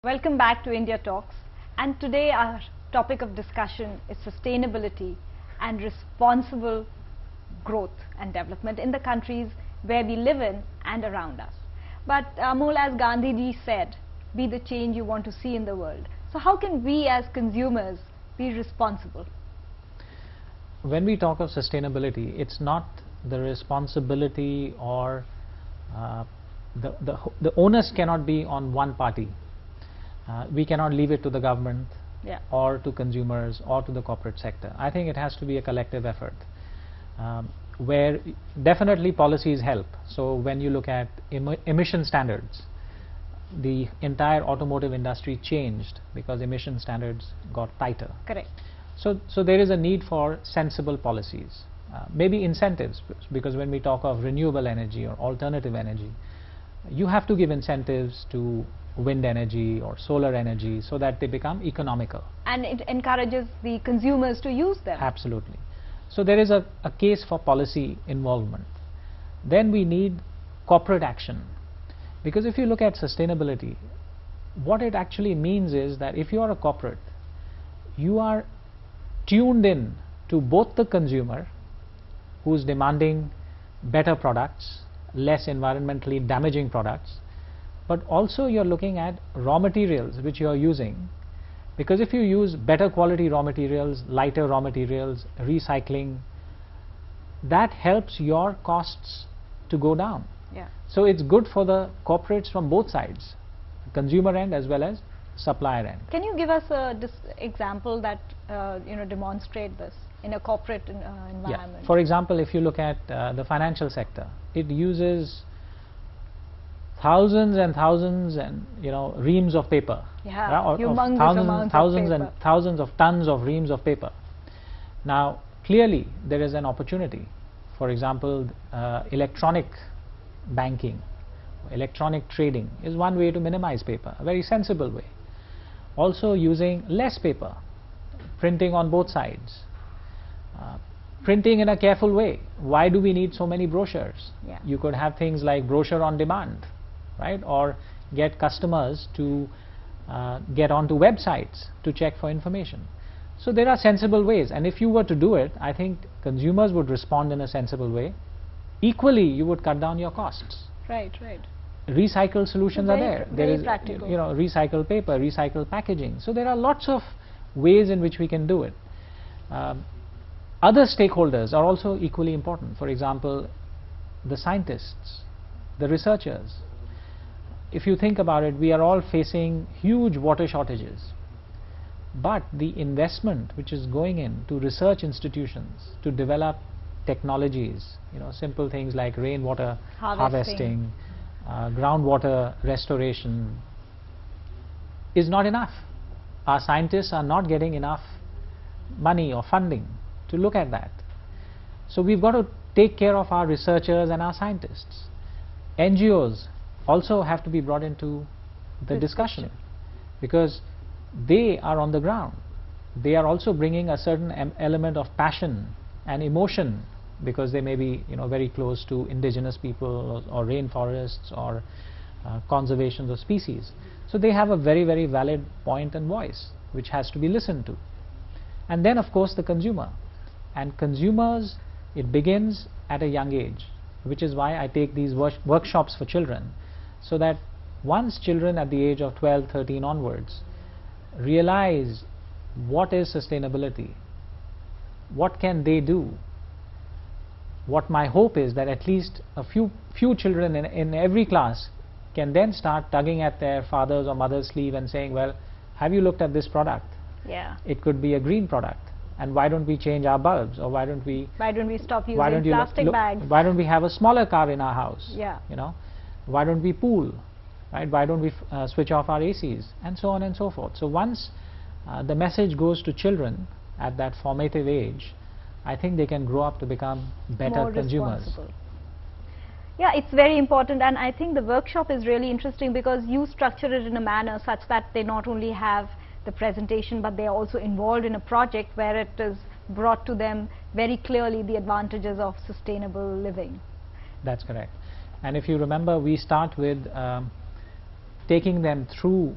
Welcome back to India Talks, and today our topic of discussion is sustainability and responsible growth and development in the countries where we live in and around us. But Amol, as Gandhiji said, be the change you want to see in the world. So how can we as consumers be responsible? When we talk of sustainability, it's not the responsibility or the onus cannot be on one party. We cannot leave it to the government or to consumers or to the corporate sector. I think it has to be a collective effort where definitely policies help. So when you look at emission standards, the entire automotive industry changed because emission standards got tighter. Correct. So there is a need for sensible policies, maybe incentives, because when we talk of renewable energy or alternative energy, you have to give incentives to wind energy or solar energy so that they become economical. And it encourages the consumers to use them. Absolutely. So there is a case for policy involvement. Then we need corporate action, because if you look at sustainability, what it actually means is that if you are a corporate, you are tuned in to both the consumer, who's demanding better products, less environmentally damaging products, but also you're looking at raw materials which you are using, because if you use better quality raw materials, lighter raw materials, recycling, that helps your costs to go down. So it's good for the corporates from both sides, consumer end as well as supplier end. Can you give us a example that demonstrate this in a corporate environment? Yeah. For example, if you look at the financial sector, it uses thousands and thousands and reams of paper. Humongous thousands and thousands of tons of reams of paper. Now clearly there is an opportunity. For example, electronic banking, electronic trading is one way to minimize paper, a very sensible way. Also using less paper, printing on both sides, printing in a careful way. Why do we need so many brochures? You could have things like brochure on demand, right? Or get customers to get onto websites to check for information. So there are sensible ways, and if you were to do it, I think consumers would respond in a sensible way. Equally, you would cut down your costs. Right. Recycled solutions are there. There is practical. Recycled paper, recycled packaging. So there are lots of ways in which we can do it. Other stakeholders are also equally important. For example, the scientists, the researchers. If you think about it, we are all facing huge water shortages, but the investment which is going into research institutions to develop technologies, simple things like rainwater harvesting, groundwater restoration, is not enough. Our scientists are not getting enough money or funding to look at that. So we've got to take care of our researchers and our scientists. NGOs also have to be brought into the discussion, because they are on the ground. They are also bringing a certain element of passion and emotion, because they may be very close to indigenous people or rainforests or conservation of species. So they have a very, very valid point and voice which has to be listened to. And then of course the consumer. And consumers, it begins at a young age, which is why I take these workshops for children, so that once children at the age of 12, 13 onwards realize what is sustainability, what can they do. What my hope is that at least a few children in every class can then start tugging at their father's or mother's sleeve and saying, well, have you looked at this product? It could be a green product, and why don't we change our bulbs, or why don't we stop using plastic bags? Why don't we have a smaller car in our house? Why don't we pool, right? Why don't we switch off our ACs, and so on and so forth. So once the message goes to children at that formative age, I think they can grow up to become better consumers. Yeah, it's very important, and I think the workshop is really interesting because you structure it in a manner such that they not only have the presentation, but they are also involved in a project where it is brought to them very clearly the advantages of sustainable living. That's correct. And if you remember, we start with taking them through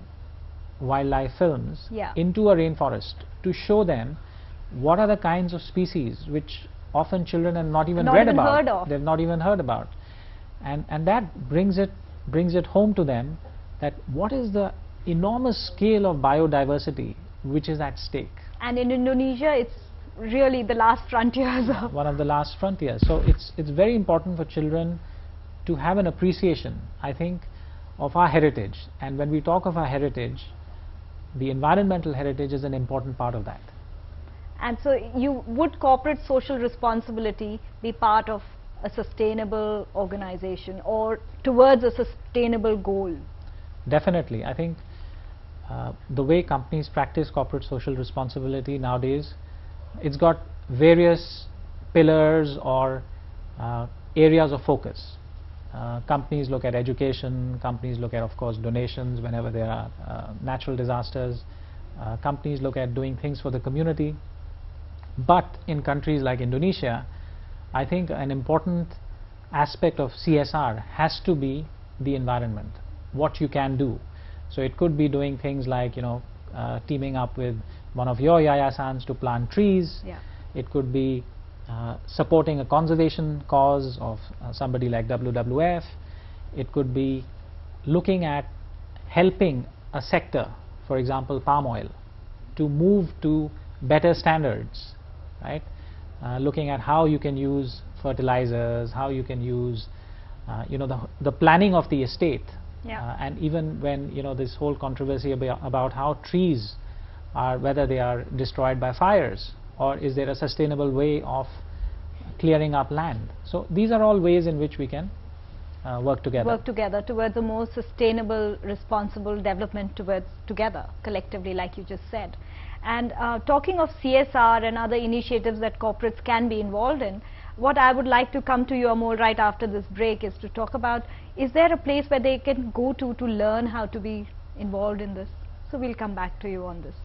wildlife films Yeah. into a rainforest to show them what are the kinds of species which often children have not even read about. Heard of. They've not even heard about, and that brings it home to them that what is the enormous scale of biodiversity which is at stake. And in Indonesia, it's really the last frontiers of One of the last frontiers. So it's very important for children to have an appreciation, I think, of our heritage. And when we talk of our heritage, the environmental heritage is an important part of that. And so would corporate social responsibility be part of a sustainable organization or towards a sustainable goal? Definitely. I think the way companies practice corporate social responsibility nowadays, it's got various pillars or areas of focus. Companies look at education, companies look at, of course, donations whenever there are natural disasters, companies look at doing things for the community. But in countries like Indonesia, I think an important aspect of CSR has to be the environment, what you can do. So it could be doing things like, teaming up with one of your yayasans to plant trees. Yeah. It could be supporting a conservation cause of somebody like WWF. It could be looking at helping a sector, for example palm oil, to move to better standards, right? Looking at how you can use fertilizers, how you can use the planning of the estate. Yeah. And even when this whole controversy about how trees are, whether they are destroyed by fires or is there a sustainable way of clearing up land. So these are all ways in which we can work together towards a more sustainable, responsible development together collectively, like you just said. And talking of CSR and other initiatives that corporates can be involved in, what I would like to come to you, Amol, right after this break is to talk about, is there a place where they can go to learn how to be involved in this? So we'll come back to you on this.